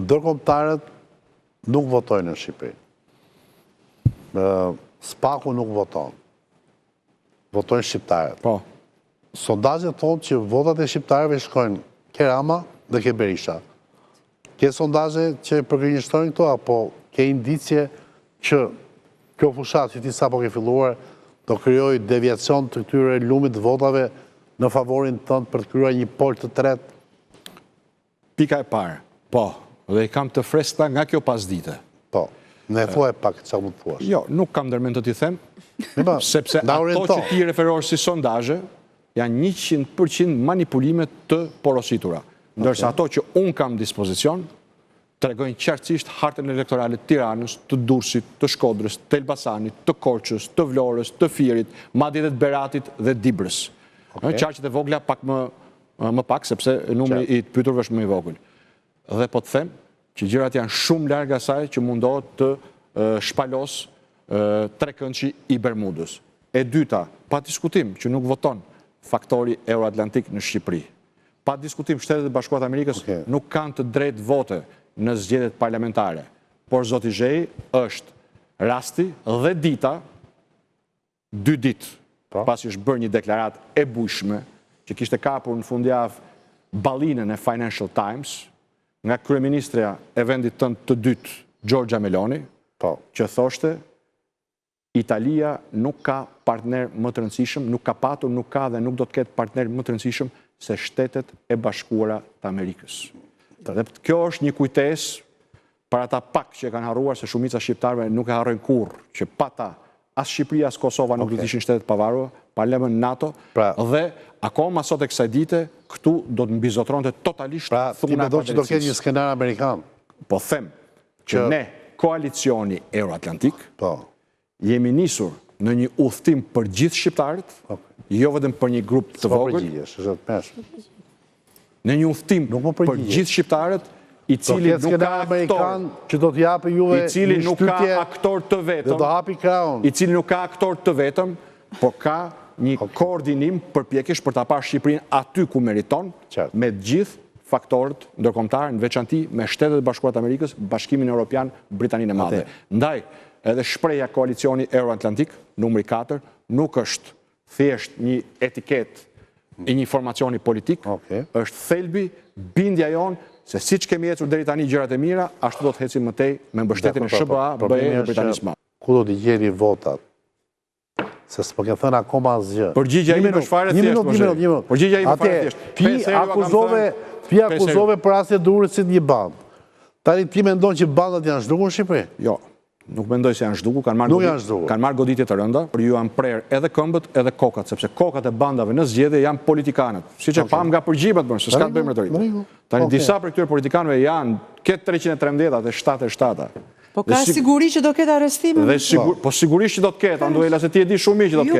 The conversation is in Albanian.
ndërkombëtarët nuk votojnë në Shqipëri. Spaku nuk voton. Votojnë shqiptarët. Po. Sondazhet thonë që votat e shqiptarëve shkojnë ke Rama dhe ke Berisha. Ke sondazhe që përgjigjësojnë këto, apo ke indicje që kjo fushat që ti sapo ke filluar do krijojë deviacion të këtyre lumit të votave në favorin tënd për të krijuar një pol të tretë? Pika e parë, po, dhe i kam të freskëta nga kjo pasdite. Po, ne thuaj pak çfarë mund të thuash. Jo, nuk kam ndërmend të t'i them, sepse na ato oriento. që ti referosh si sondazhe janë 100% manipulime të porositura. Ndërsa ato që unë kam dispozicion, tregojnë qartësisht hartën elektorale të Tiranës, të Durrësit, të Shkodrës, të Elbasanit, të Korçës, të Vlorës, të Firit, madje edhe të Beratit dhe Dibrës. Qarqet e vogla pak më pak, sepse numri i të pyeturve është më i vogël. Dhe po të them që gjërat janë shumë larg asaj që mundohet të shpalos trekëndshi i Bermudës. E dyta, pa diskutim që nuk voton faktori euroatlantik në Shqipëri. Pa diskutim, Shtetet e Bashkuara të Amerikës nuk kanë të drejtë vote në zgjedhjet parlamentare. Por zoti Zhej është rasti dhe dita, 2 ditë, pasi është bërë një deklarat e bujshme, që kishte kapur në fundjavë ballinën e Financial Times, nga kryeministrja e vendit tënd të dytë, Giorgia Meloni, që thoshte Italia nuk ka partner më të rëndësishëm, nuk ka patur, nuk ka dhe nuk do të ketë partner më të rëndësishëm se Shtetet e Bashkuara të Amerikës. Dhe kjo është një kujtesë për ata pak që kanë harruar, se shumica shqiptarëve nuk e harrojnë kurrë, që pa ta as Shqipëria as Kosova nuk do të ishin shtetet pavarura, pa lëmën NATO, dhe akoma sot e kësaj dite këtu do të mbizotronte totalisht thuna e padrejtisë. Pra, ti mendon që do ketë një skenar amerikan? Po them që ne, koalicioni euroatlantik, jemi nisur në një udhtim për gjithë shqiptarët, jo vetëm për një grup të vogël. Në një udhtim për gjithë shqiptarët, i cili nuk ka aktor, që do të japë juve i cili nuk ka aktor të vetëm, do hapi kraun, i cili nuk ka aktor të vetëm, por ka një koordinim përpjekësh për ta parë Shqipërinë aty ku meriton, me gjithë faktorët ndërkombëtar, në veçanti me Shtetet e Bashkuara të Amerikës, Bashkimin Evropian, Britaninë e Madhe. Ndaj, edhe shpreha koalicioni euroatlantik, numri 4, nuk është thjesht një etiketë i një formacioni politik, është thelbi, bindja jonë, se siç kemi ecur deri tani gjërat e mira, ashtu do të ecim më tej me mbështetjen e SBA, BE dhe Britanisë së Madhe. Ku do të gjeni votat? Se s'po ke thënë akoma asgjë. Përgjigja ime është fare thjesht. Përgjigja ime fare thjesht. Ti akuzove për rastin e Durrësit një bandë. Tani ti mendon që bandat janë zhdukur në Shqipëri? Jo. Nuk mendoj se janë zhdukur, kanë marrë goditje të rënda, por ju janë prerë edhe këmbët edhe kokat, sepse kokat e bandave në zgjedhje janë politikanët. Siç e pam nga përgjigjet, se s'ka të bëjmë retorikë. Tani disa prej këtyre politikanëve janë ketë 313 dhe 77. Po ka siguri që do ketë arrestime? Po sigurisht që do të ketë, Anduela, se ti e di shumë mirë që do të ketë.